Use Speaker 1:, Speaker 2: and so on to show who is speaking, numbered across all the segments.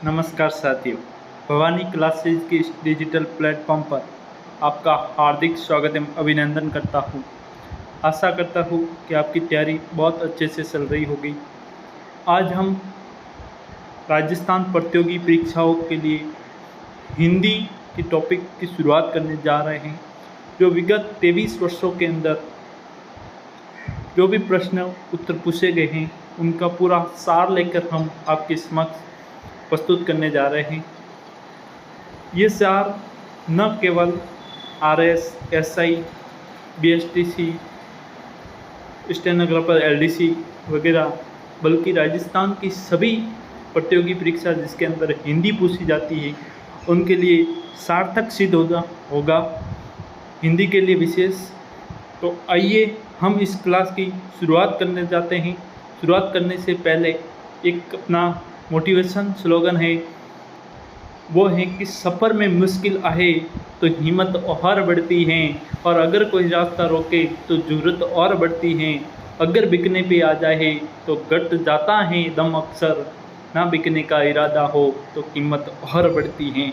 Speaker 1: नमस्कार साथियों, भवानी क्लासेज के इस डिजिटल प्लेटफॉर्म पर आपका हार्दिक स्वागत एवं अभिनंदन करता हूँ। आशा करता हूँ कि आपकी तैयारी बहुत अच्छे से चल रही होगी। आज हम राजस्थान प्रतियोगी परीक्षाओं के लिए हिंदी के टॉपिक की शुरुआत करने जा रहे हैं, जो विगत 23 वर्षों के अंदर जो भी प्रश्न उत्तर पूछे गए हैं उनका पूरा सार लेकर हम आपके समक्ष प्रस्तुत करने जा रहे हैं। ये सार न केवल RS, SI, BSTC, stenographer, LDC वगैरह, बल्कि राजस्थान की सभी प्रतियोगी परीक्षा जिसके अंदर हिंदी पूछी जाती है उनके लिए सार्थक सिद्ध होगा हिंदी के लिए विशेष। तो आइए हम इस क्लास की शुरुआत करने जाते हैं। शुरुआत करने से पहले एक अपना मोटिवेशन स्लोगन है, वो है कि सफ़र में मुश्किल आए तो हिम्मत और बढ़ती है, और अगर कोई रास्ता रोके तो ज़रूरत और बढ़ती है। अगर बिकने पे आ जाए तो घट जाता है दम अक्सर, ना बिकने का इरादा हो तो कीमत और बढ़ती है।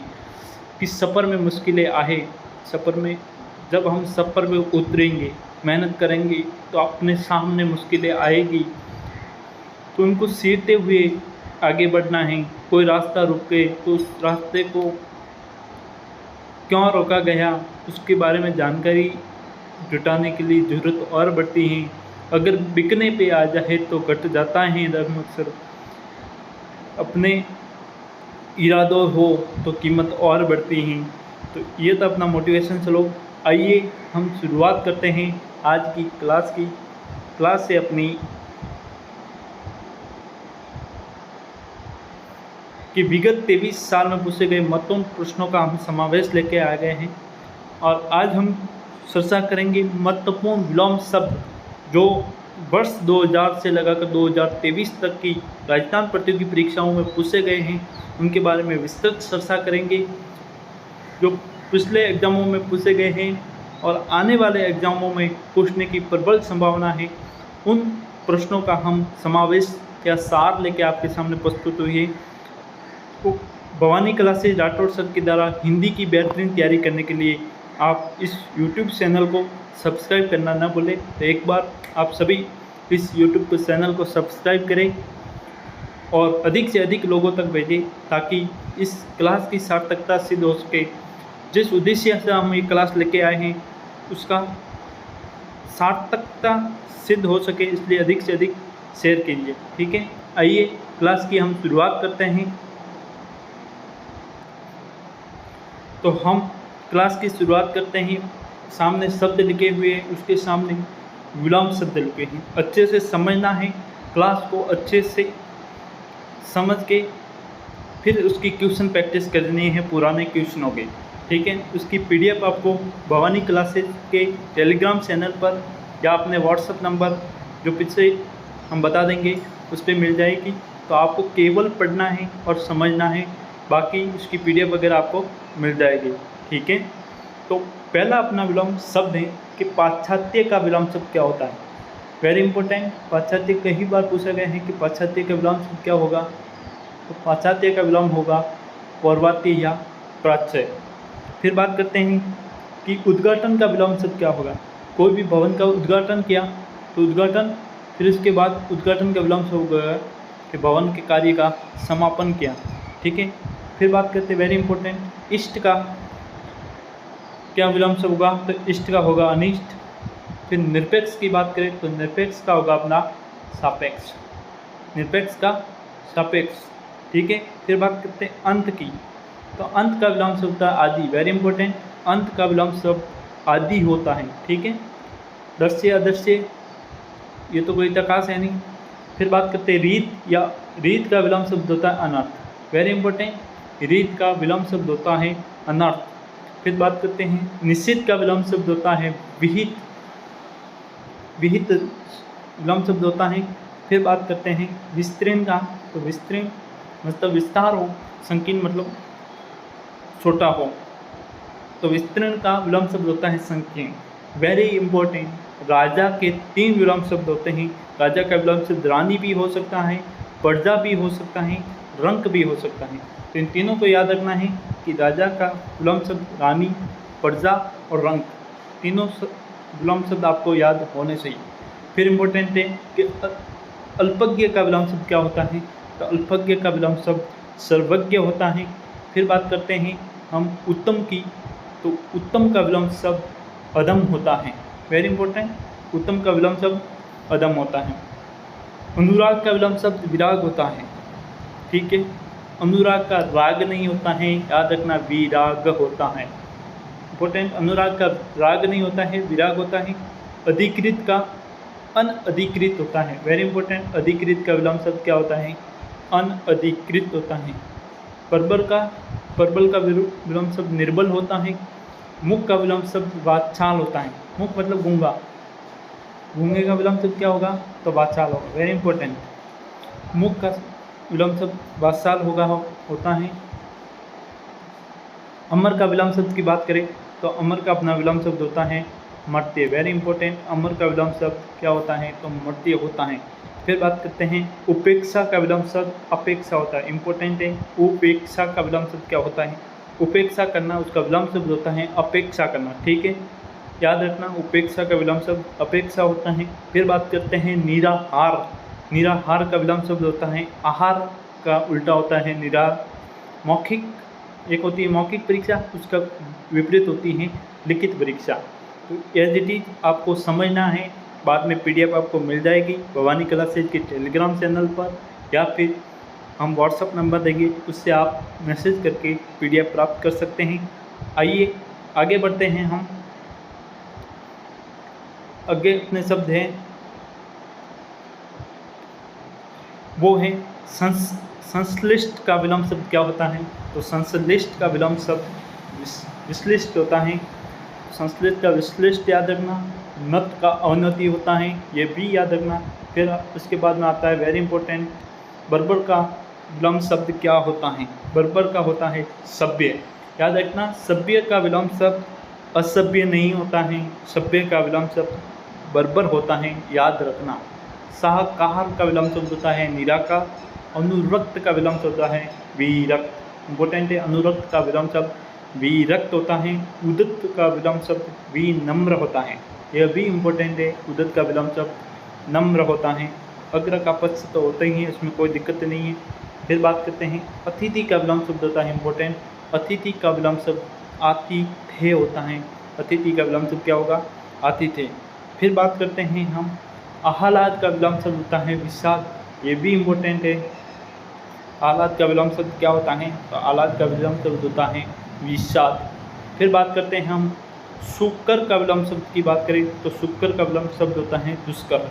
Speaker 1: कि सफ़र में मुश्किलें आए, सफ़र में जब हम सफ़र में उतरेंगे, मेहनत करेंगे तो अपने सामने मुश्किलें आएगी, तो उनको सीखते हुए आगे बढ़ना है। कोई रास्ता रुके तो उस रास्ते को क्यों रोका गया उसके बारे में जानकारी जुटाने के लिए ज़रूरत और बढ़ती है। अगर बिकने पे आ जाए तो घट जाता है दम अक्सर, अपने इरादों हो तो कीमत और बढ़ती है। तो ये तो अपना मोटिवेशन चलो। आइए हम शुरुआत करते हैं आज की क्लास से अपनी कि विगत 23 साल में पूछे गए महत्वपूर्ण प्रश्नों का हम समावेश लेके आ गए हैं। और आज हम चर्चा करेंगे महत्वपूर्ण विलोम शब्द जो वर्ष 2000 से लगाकर 2023 तक की राजस्थान प्रतियोगी परीक्षाओं में पूछे गए हैं, उनके बारे में विस्तृत चर्चा करेंगे। जो पिछले एग्जामों में पूछे गए हैं और आने वाले एग्जामों में पूछने की प्रबल संभावना है, उन प्रश्नों का हम समावेश या सार लेके आपके सामने प्रस्तुत हुई है। तो भवानी क्लासेज राठौड़ सर के द्वारा हिंदी की बेहतरीन तैयारी करने के लिए आप इस YouTube चैनल को सब्सक्राइब करना ना भूलें। तो एक बार आप सभी इस YouTube को चैनल को सब्सक्राइब करें और अधिक से अधिक लोगों तक भेजें, ताकि इस क्लास की सार्थकता सिद्ध हो सके। जिस उद्देश्य से हम ये क्लास लेके आए हैं उसका सार्थकता सिद्ध हो सके, इसलिए अधिक से अधिक शेयर कीजिए। ठीक है, आइए क्लास की हम शुरुआत करते हैं। तो हम क्लास की शुरुआत करते हैं। सामने शब्द लिखे हुए हैं, उसके सामने विलोम शब्द लिखे हैं। अच्छे से समझना है, क्लास को अच्छे से समझ के फिर उसकी क्वेश्चन प्रैक्टिस करनी है, पुराने क्वेश्चनों के। ठीक है, उसकी PDF आपको भवानी क्लासेज के टेलीग्राम चैनल पर या अपने व्हाट्सएप नंबर जो पीछे हम बता देंगे उस पर मिल जाएगी। तो आपको केवल पढ़ना है और समझना है, बाकी उसकी PDF वगैरह आपको मिल जाएगी। ठीक है, तो पहला अपना विलोम शब्द है कि पाश्चात्य का विलोम शब्द क्या होता है। वेरी इंपॉर्टेंट, पाश्चात्य कई बार पूछा गया है कि पाश्चात्य का विलोम शब्द क्या होगा। तो पाश्चात्य का विलोम होगा पौर्वात्य या प्राच्य। फिर बात करते हैं कि उद्घाटन का विलोम शब्द क्या होगा। कोई भी भवन का उद्घाटन किया तो उद्घाटन, फिर उसके बाद उद्घाटन का विलोम शब्द होगा कि भवन के कार्य का समापन किया। ठीक है, फिर बात करते हैं वेरी इंपॉर्टेंट, इष्ट का क्या विलोम शब्द होगा। तो इष्ट का होगा अनिष्ट। फिर निरपेक्ष की बात करें तो निरपेक्ष का होगा अपना सापेक्ष, निरपेक्ष का सापेक्ष। ठीक है, फिर बात करते हैं अंत की, तो अंत का विलोम शब्द होता है आदि। वेरी इंपॉर्टेंट, अंत का विलोम शब्द आदि होता है। ठीक है, दृश्य अदृश्य ये तो कोई खास है नहीं। फिर बात करते हैं रीत, या रीत का विलोम शब्द होता है अनर्थ। वेरी इंपॉर्टेंट, रीत का विलोम शब्द होता है अनर्थ। फिर बात करते हैं निश्चित का विलोम शब्द होता है विहित, विहित विलोम शब्द होता है। फिर बात करते हैं विस्तीर्ण का, तो विस्तीर्ण मतलब विस्तार हो, संकीर्ण मतलब छोटा हो, तो विस्तीर्ण का विलोम शब्द होता है संकीर्ण। वेरी इंपॉर्टेंट, राजा के 3 विलोम शब्द होते हैं। राजा का विलोम शब्द रानी भी हो सकता है, प्रजा भी हो सकता है, रंक भी हो सकता है। तो इन तीनों को याद रखना है कि राजा का विलोम शब्द रानी, प्रजा और रंक, तीनों विलोम शब्द आपको याद होने चाहिए। फिर इम्पोर्टेंट है कि अल्पज्ञ का विलोम शब्द क्या होता है। तो अल्पज्ञ का विलोम शब्द सर्वज्ञ होता है। फिर बात करते हैं हम उत्तम की, तो उत्तम का विलोम शब्द अदम होता है। वेरी इंपॉर्टेंट, उत्तम का विलोम शब्द अदम होता है। अनुराग का विलोम शब्द विराग होता है। ठीक है, अनुराग का राग नहीं होता है, याद रखना विराग होता है। इंपॉर्टेंट, अनुराग का राग नहीं होता है, विराग होता है। अधिकृत का अनअधिकृत होता है। वेरी इंपॉर्टेंट, अधिकृत का विलोम शब्द क्या होता है, अनअधिकृत होता है। परबल का विलोम शब्द निर्बल होता है। मुख का विलोम शब्द वाचाल होता है। मुख मतलब गूंगा, गूंगे का विलोम शब्द क्या होगा, तो वाचाल होगा। वेरी इंपॉर्टेंट, मुख का विलोम शब्द वाचाल होता है। अमर का विलोम शब्द की बात करें तो अमर का अपना विलोम शब्द होता है मर्त्य। वेरी इंपॉर्टेंट, अमर का विलोम शब्द क्या होता है, तो मर्त्य होता है। फिर बात करते हैं उपेक्षा का विलोम शब्द अपेक्षा होता है। इंपॉर्टेंट है, उपेक्षा का विलोम शब्द क्या होता है, उपेक्षा करना, उसका विलोम शब्द होता है अपेक्षा करना। ठीक है, याद रखना, उपेक्षा का विलोम शब्द अपेक्षा होता है। फिर बात करते हैं निराहार। निराहार का विलोम शब्द होता है आहार का उल्टा होता है निराहार। मौखिक, एक होती है मौखिक परीक्षा, उसका विपरीत होती है लिखित परीक्षा। तो एज इट इज आपको समझना है। बाद में PDF आपको मिल जाएगी भवानी क्लासेज के टेलीग्राम चैनल पर, या फिर हम व्हाट्सअप नंबर देंगे, उससे आप मैसेज करके PDF प्राप्त कर सकते हैं। आइए आगे बढ़ते हैं हम। आगे अपने शब्द हैं वो है संश्लिष्ट का विलोम शब्द क्या होता है, तो संश्लिष्ट का विलोम शब्द विश्लिष्ट होता है। संश्लिष्ट का विश्लिष्ट याद रखना। नत का अवनति होता है, ये भी याद रखना। फिर उसके बाद में आता है वेरी इंपॉर्टेंट, बर्बर का विलोम शब्द क्या होता है, बर्बर का होता है सभ्य। याद रखना, सभ्य का विलोम शब्द असभ्य नहीं होता है, सभ्य का विलोम शब्द बर्बर होता है, याद रखना। साहकार का विलोम शब्द होता है निराकार। अनुरक्त का विलोम शब्द होता है विरक्त। इंपॉर्टेंट है, अनुरक्त का विलोम शब्द विरक्त होता है। उदत्त का विलोम शब्द विनम्र होता है, यह भी इम्पोर्टेंट है। उदत्त का विलोम शब्द नम्र होता है। अग्र का पक्ष तो होता ही है, इसमें कोई दिक्कत नहीं है। फिर बात करते हैं अतिथि का विलोम शब्द होता है इम्पोर्टेंट। अतिथि का विलोम शब्द आतिथ्य होता है। अतिथि का विलोम शब्द क्या होगा, आतिथ्य। फिर बात करते हैं हम आह्लाद का विलोम शब्द होता है विषाद, ये भी इम्पोर्टेंट है। आह्लाद का विलोम शब्द क्या होता है, तो आह्लाद का विलोम शब्द होता है विषाद। फिर बात करते हैं हम शुक्र का विलोम शब्द की बात करें तो शुक्र का विलोम शब्द होता है दुष्कर।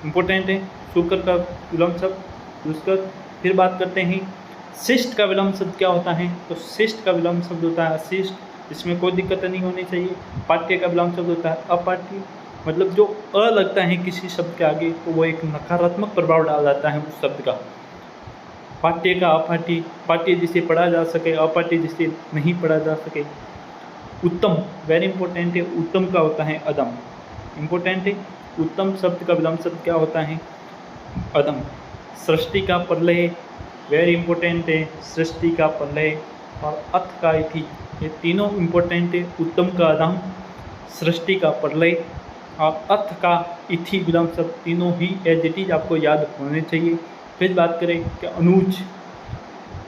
Speaker 1: इंपॉर्टेंट है, शुक्र का विलोम शब्द दुष्कर। फिर बात करते हैं शिष्ट का विलोम शब्द क्या होता है, तो शिष्ट का विलोम शब्द होता है अशिष्ट, इसमें कोई दिक्कत नहीं होनी चाहिए। पाठ्य का विलोम शब्द होता है अपाठ्य, मतलब जो अ लगता है किसी शब्द के आगे तो वो एक नकारात्मक प्रभाव डाल जाता है उस शब्द का। पाठ्य का अपाठ्य, पाठ्य जिसे पढ़ा जा सके, अपाठ्य जिसे नहीं पढ़ा जा सके। उत्तम, वेरी इंपॉर्टेंट है, उत्तम का होता है अदम। इंपॉर्टेंट है, उत्तम शब्द का विलोम शब्द क्या होता है, अदम। सृष्टि का प्रलय, वेरी इंपॉर्टेंट है, सृष्टि का प्रलय और अथ का इति, ये तीनों इंपॉर्टेंट है। उत्तम का अदम, सृष्टि का प्रलय और अथ का इति विलोम शब्द तीनों ही एज इट इज आपको याद होने चाहिए। फिर बात करें कि अनुज,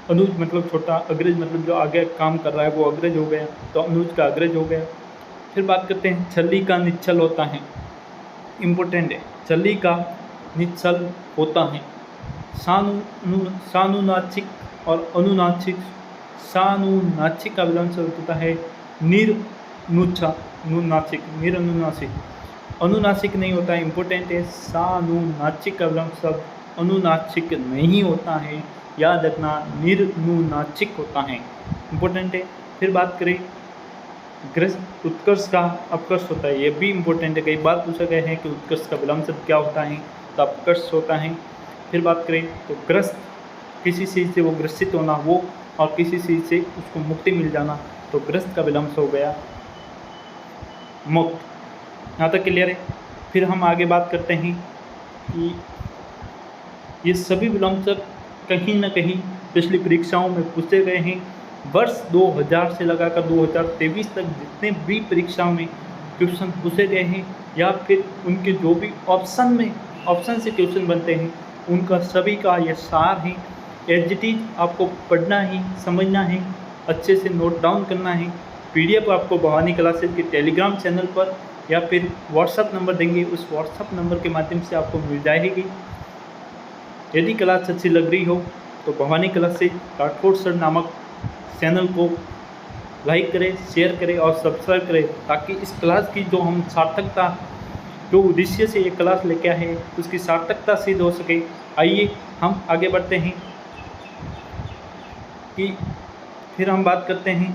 Speaker 1: अनुज मतलब छोटा, अग्रज मतलब जो आगे काम कर रहा है वो अग्रज हो गया, तो अनुज का अग्रज हो गया। फिर बात करते हैं छली का निच्छल होता है, इम्पोर्टेंट है, छली का निच्छल होता है। सानुनासिक और अनुनासिक, सानुनासिक का विलोम शब्द होता है निर्नुनासिक, निरनुनासिक। अनुनासिक नहीं होता है, इम्पोर्टेंट है, सानुनासिक का विलोम शब्द अनुनासिक नहीं होता है, याद रखना, निर्नुनासिक होता है, इम्पोर्टेंट है। फिर बात करें उत्कर्ष का अपकर्ष होता है, ये भी इम्पोर्टेंट है, कई बार पूछा गया है कि उत्कर्ष का विलोम शब्द क्या होता है, तो अपकर्ष होता है। फिर बात करें तो ग्रस्त, किसी चीज़ से वो ग्रसित होना, वो और किसी चीज़ से उसको मुक्ति मिल जाना, तो ग्रस्त का विलोम हो गया मुक्त। यहाँ तक क्लियर है। फिर हम आगे बात करते हैं कि ये सभी विलोम शब्द कहीं ना कहीं पिछली परीक्षाओं में पूछे गए हैं। वर्ष 2000 से लगाकर 2023 तक जितने भी परीक्षाओं में क्वेश्चन पूछे गए हैं या फिर उनके जो भी ऑप्शन से क्वेश्चन बनते हैं, उनका सभी का ये सार है। एज इट इज आपको पढ़ना है, समझना है, अच्छे से नोट डाउन करना है। पीडीएफ आपको भवानी क्लासेज के टेलीग्राम चैनल पर या फिर व्हाट्सअप नंबर देंगे, उस व्हाट्सअप नंबर के माध्यम से आपको मिल जाएगी। यदि क्लास अच्छी लग रही हो तो भवानी क्लासेज राठौड़ सर नामक चैनल को लाइक करें, शेयर करें और सब्सक्राइब करें, ताकि इस क्लास की जो हम सार्थकता, जो उद्देश्य से ये क्लास लेके आए हैं, उसकी सार्थकता सिद्ध हो सके। आइए हम आगे बढ़ते हैं कि फिर हम बात करते हैं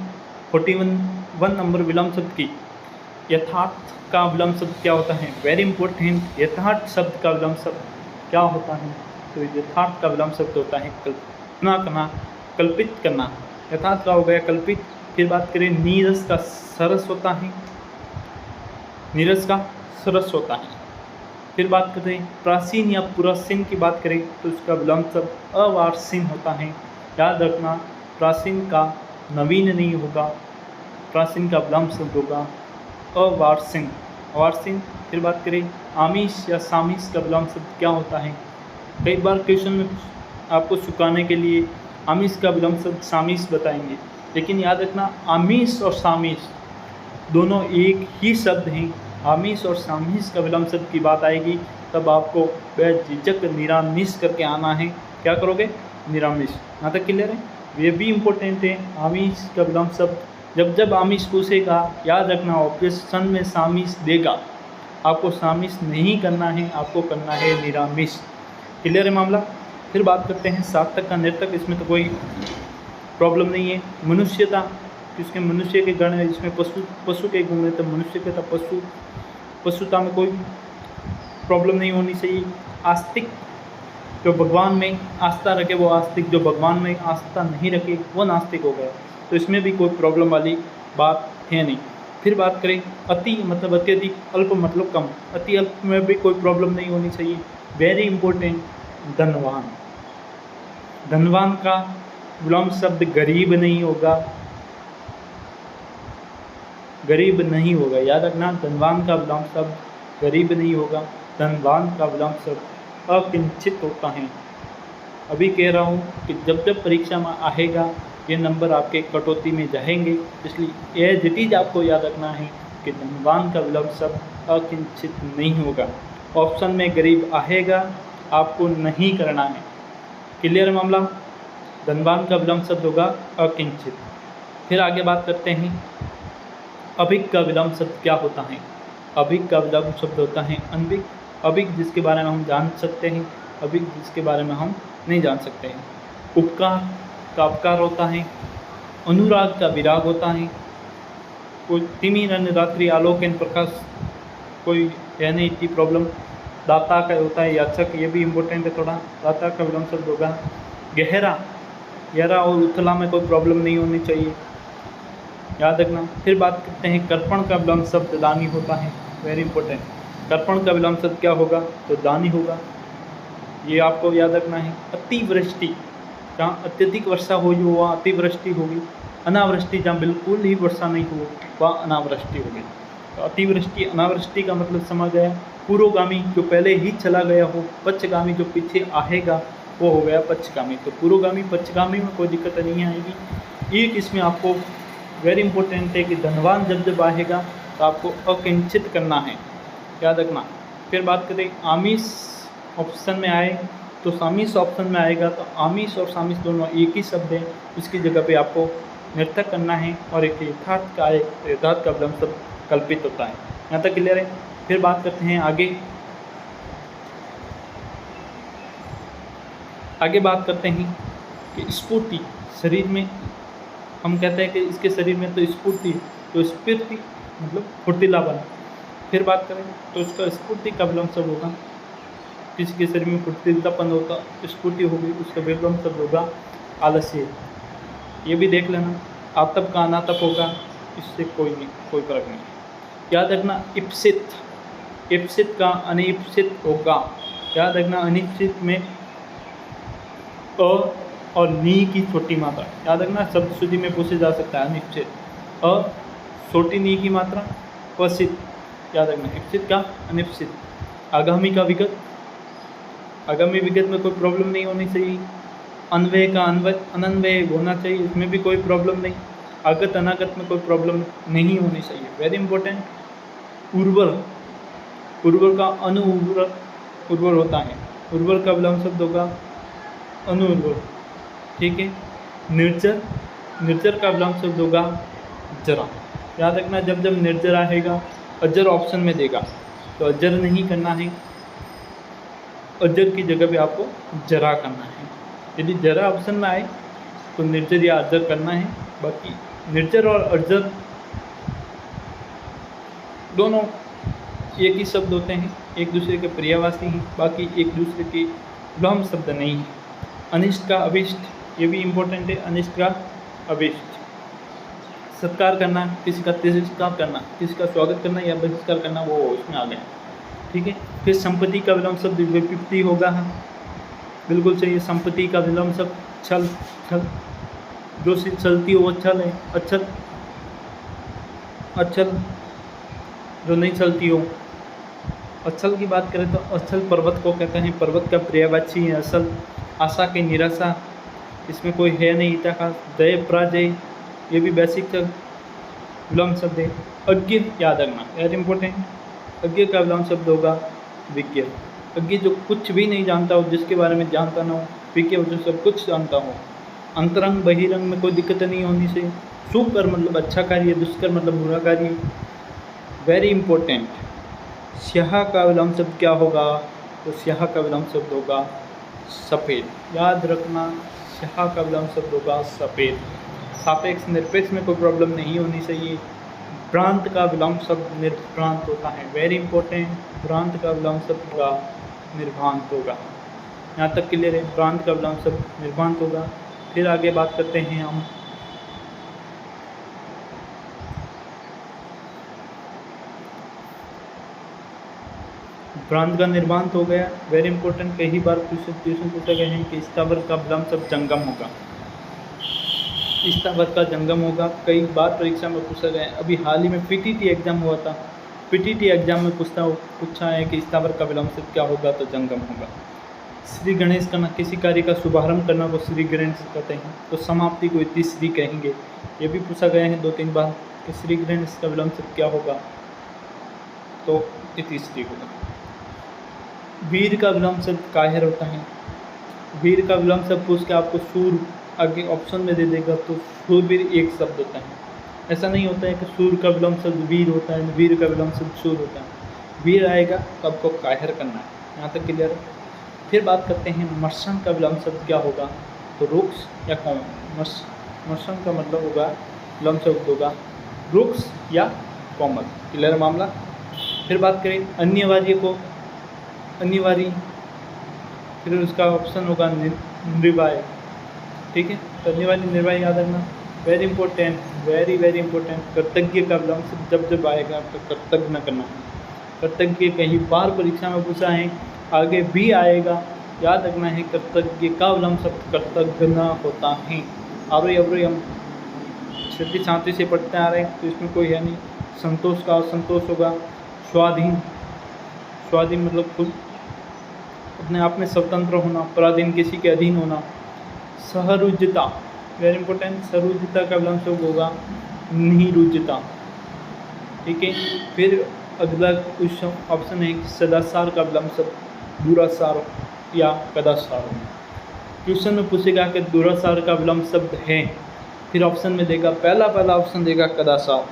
Speaker 1: 41 नंबर विलोम शब्द की। यथार्थ का विलोम शब्द क्या होता है? Very important. यथार्थ शब्द का विलोम शब्द क्या होता है? तो यथार्थ का विलोम शब्द होता है कल्पना करना, कल्पित करना। यथार्थ का हो गया कल्पित। फिर बात करें नीरस का सरस होता है, नीरस का सरस होता है। फिर बात करें प्राचीन या पुरासीन की बात करें तो उसका विलोम शब्द अवार्षीन होता है। याद रखना, प्राचीन का नवीन नहीं होगा, प्राचीन का विलोम शब्द होगा अवार्षीन, अवार्षीन। फिर बात करें आमिष या सामिष का विलोम शब्द क्या होता है? कई बार क्वेश्चन में आपको सुखाने के लिए आमिष का विलोम शब्द सामिष बताएंगे, लेकिन याद रखना आमिष और सामिष दोनों एक ही शब्द हैं। आमिष और सामिष का विलोम शब्द की बात आएगी तब आपको बेझिझक निरामिष करके आना है। क्या करोगे? निरामिष। यहाँ तक क्लियर है? ये भी इम्पोर्टेंट है। आमिष का विलोम शब्द जब आमिष पूछेगा, याद रखना ऑप्शन में सामिष देगा, आपको सामिष नहीं करना है, आपको करना है निरामिष। क्लियर है मामला? फिर बात करते हैं सार्थक का नृतक। इसमें तो कोई प्रॉब्लम नहीं है। मनुष्यता, किसके मनुष्य के गण है, इसमें पशु के गुण है तो मनुष्य के था पशुता में कोई प्रॉब्लम नहीं होनी चाहिए। आस्तिक, जो भगवान में आस्था रखे वो आस्तिक, जो भगवान में आस्था नहीं रखे वो नास्तिक हो गया, तो इसमें भी कोई प्रॉब्लम वाली बात है नहीं। फिर बात करें अति मतलब अत्यधिक, अल्प मतलब कम, अति अल्प में भी कोई प्रॉब्लम नहीं होनी चाहिए। वेरी इंपॉर्टेंट, धनवान, धनवान का विलोम शब्द गरीब नहीं होगा, गरीब नहीं होगा। याद रखना, धनवान का विलोम शब्द गरीब नहीं होगा, धनवान का विलोम शब्द अकिंचित होता है। अभी कह रहा हूँ कि जब जब परीक्षा में आएगा ये नंबर आपके कटौती में जाएंगे, इसलिए एज इट इज आपको याद रखना है कि धनवान का विलोम शब्द अकिंचित नहीं होगा। ऑप्शन में गरीब आएगा, आपको नहीं करना है। क्लियर है मामला? धनवान का विलोम शब्द होगा अकिंचित। फिर आगे बात करते हैं अभिक का विलोम शब्द क्या होता है? अभिक का विलोम शब्द होता है अनभिक। अभिक जिसके बारे में हम जान सकते हैं, अभिक जिसके बारे में हम नहीं जान सकते हैं। उपकार का अपकार होता है, अनुराग का विराग होता है। कोई तिमिर अन्य रात्रि आलोक इन प्रकाश, कोई है नहीं इतनी प्रॉब्लम। दाता का होता है याचक, ये भी इम्पोर्टेंट है थोड़ा। दाता का विलोम शब्द होगा गहरा, गहरा और उथला में कोई प्रॉब्लम नहीं होनी चाहिए, याद रखना। फिर बात करते हैं कर्पण का विलोम शब्द दानी होता है। वेरी इंपॉर्टेंट, कर्पण का विलोम शब्द क्या होगा? तो दानी होगा, ये आपको याद रखना है। अतिवृष्टि, जहाँ अत्यधिक वर्षा हुई हो वहाँ अतिवृष्टि होगी। अनावृष्टि, जहाँ बिल्कुल ही वर्षा नहीं हो वहाँ अनावृष्टि होगी। तो अतिवृष्टि अनावृष्टि का मतलब समझ गया। पूर्वगामी जो पहले ही चला गया हो, पक्षगामी जो पीछे आएगा वो हो गया पक्षगामी। तो पूर्वगामी पक्षगामी में कोई दिक्कत नहीं आएगी। एक इसमें आपको वेरी इंपॉर्टेंट है कि धनवान जब आएगा तो आपको अकिंचित करना है, याद रखना। फिर बात करें आमिष ऑप्शन में आए तो सामिष ऑप्शन में आएगा, तो आमिष और सामिष दोनों एक ही शब्द है, उसकी जगह पे आपको नृतक करना है। और एक यथार्थ का विलोम शब्द कल्पित होता है। यहाँ तक क्लियर है? फिर बात करते हैं आगे बात करते हैं कि स्फूर्ति, शरीर में हम कहते हैं कि इसके शरीर में तो स्फूर्ति, तो स्फूर्ति मतलब फुर्तीलापन। फिर बात करें तो उसका स्फूर्ति का विलोम शब्द होगा, किसी के शरीर में फुर्तीलापन होगा, स्फूर्ति होगी, उसका विलोम शब्द होगा आलस्य। ये भी देख लेना, आतप का अनातप होगा, इससे कोई फर्क नहीं। याद रखना इप्सित, इप्सित का अनिप्सित होगा। याद रखना अनिप्सित में और नी की छोटी मात्रा, याद रखना शब्द शुद्धि में पूछे जा सकता है अनिश्चित, अ छोटी नी की मात्रा, पसित, याद रखना इप्सित का अनिश्चित, आगामी का विगत, आगामी विगत में कोई प्रॉब्लम नहीं होनी चाहिए, अन्वय का अनन्वय होना चाहिए, इसमें भी कोई प्रॉब्लम नहीं, आगत अनागत में कोई प्रॉब्लम नहीं होनी चाहिए, वेरी इंपॉर्टेंट। उर्वर, उर्वर का अनुउर्वर उर्वर होता है, उर्वर का विलोम शब्द होगा अनुउर्वर, ठीक है। निर्जर, निर्जर का विलोम शब्द होगा जरा, याद रखना जब जब निर्जर आएगा अजर ऑप्शन में देगा तो अजर नहीं करना है, अजर की जगह पे आपको जरा करना है। यदि जरा ऑप्शन में आए तो निर्जर या अजर करना है, बाकी निर्जर और अजर दोनों एक ही शब्द होते हैं, एक दूसरे के पर्यायवाची हैं, बाकी एक दूसरे के विलोम शब्द नहीं है। अनिष्ट का अभिष्ट, ये भी इम्पोर्टेंट है, अनिष्ट का अभिष्ट। सत्कार करना, किसी का तिरस्कार करना, किसी का स्वागत करना या बहिष्कार करना, वो उसमें आ गया, ठीक है। फिर संपत्ति का विलोम शब्द विपत्ति होगा, बिल्कुल सही है। संपत्ति का विलोम शब्द छल, छल, जो चलती हो वो छल है, अछल, अछल जो नहीं चलती हो। अछल की बात करें तो अछल पर्वत को कहते हैं, पर्वत का पर्यायवाची है असल। आशा की निराशा, इसमें कोई है नहीं इतना खास। जय पराजय, ये भी बेसिक विलोम शब्द है। अज्ञ, याद रखना वेरी इंपॉर्टेंट, अज्ञ का विलोम शब्द होगा विज्ञ। अज्ञ जो कुछ भी नहीं जानता हो, जिसके बारे में जानता ना हो, विज्ञ जो सब कुछ जानता हो। अंतरंग बहिरंग में कोई दिक्कत नहीं होनी चाहिए। सुकर मतलब अच्छा कार्य, दुष्कर मतलब बुरा कार्य, वेरी इंपॉर्टेंट। स्याह का विलोम शब्द क्या होगा, तो स्याह का विलोम शब्द होगा सफ़ेद, याद रखना स्याह का विलोम शब्द होगा सफ़ेद। सापेक्ष निरपेक्ष में कोई प्रॉब्लम नहीं होनी चाहिए। भ्रांत का विलोम शब्द निर्भ्रांत होता है, वेरी इंपॉर्टेंट। भ्रांत का विलोम शब्द होगा निर्भांत होगा, यहाँ तक क्लियर है। भ्रांत का विलोम शब्द निर्भांत होगा। फिर आगे बात करते हैं हम भ्रांत का निर्भांत हो गया, वेरी इंपॉर्टेंट। कई बार क्वेश्चन पूछा गया है कि स्थावर का विलोम शब्द जंगम होगा, स्थावर का जंगम होगा, कई बार परीक्षा में पूछा गया है। अभी हाल ही में पीटीटी एग्जाम हुआ था, पीटीटी एग्जाम में पूछा है कि स्थावर का विलोम शब्द क्या होगा, तो जंगम होगा। श्री गणेश करना, किसी कार्य का शुभारंभ करना को श्री गणेश कहते हैं, तो समाप्ति को इति श्री कहेंगे। ये भी पूछा गया है 2-3 बार कि श्री गणेश का विलोम शब्द क्या होगा, तो इति श्री होगा। वीर का विलोम शब्द कायर होता है। वीर का विलोम शब्द पूछ के आपको सूर आगे ऑप्शन में दे देगा, तो सूरवीर एक शब्द होता है। ऐसा नहीं होता है कि सूर का विलोम शब्द वीर होता है, वीर का विलोम शब्द सूर होता है। वीर आएगा तो आपको कायर करना है, यहाँ तक क्लियर है। फिर बात करते हैं मर्शन का विलोम शब्द क्या होगा, तो रुक्स या कोमल। मर्शन का मतलब होगा, विलोम शब्द होगा रुक्स या कोमल, क्लियर मामला। फिर बात करें अन्यवार्य को, अनिवार्य, फिर उसका ऑप्शन होगा निर्वाय, ठीक है। तो अनिवार्य निर्वाय याद रखना, very important, very very important. कर्तज्ञ का विलोम शब्द जब जब आएगा तो कर्तज्ञ न करना है। कर्तज्ञ कहीं बार परीक्षा में पूछा है, आगे भी आएगा, याद रखना है। कर्तज्ञ का विलोम शब्द कर्तज्ञ न होता है। आवरे अवरे हम छठी शांति से पढ़ते आ रहे हैं, तो इसमें कोई है नहीं। संतोष का असंतोष होगा। स्वाधीन, स्वाधीन मतलब खुद अपने आप में स्वतंत्र होना, पराधीन किसी के अधीन होना। सहरुजता, वेरी इंपॉर्टेंट। सहरुजता का विलोम शब्द होगा निरुजता, ठीक है। फिर अगला क्वेश्चन ऑप्शन है सदाचार का विलोम शब्द दुराचार या कदाचार। क्वेश्चन में पूछेगा कि दुराचार का विलोम शब्द है, फिर ऑप्शन में देगा पहला ऑप्शन देगा कदाचार।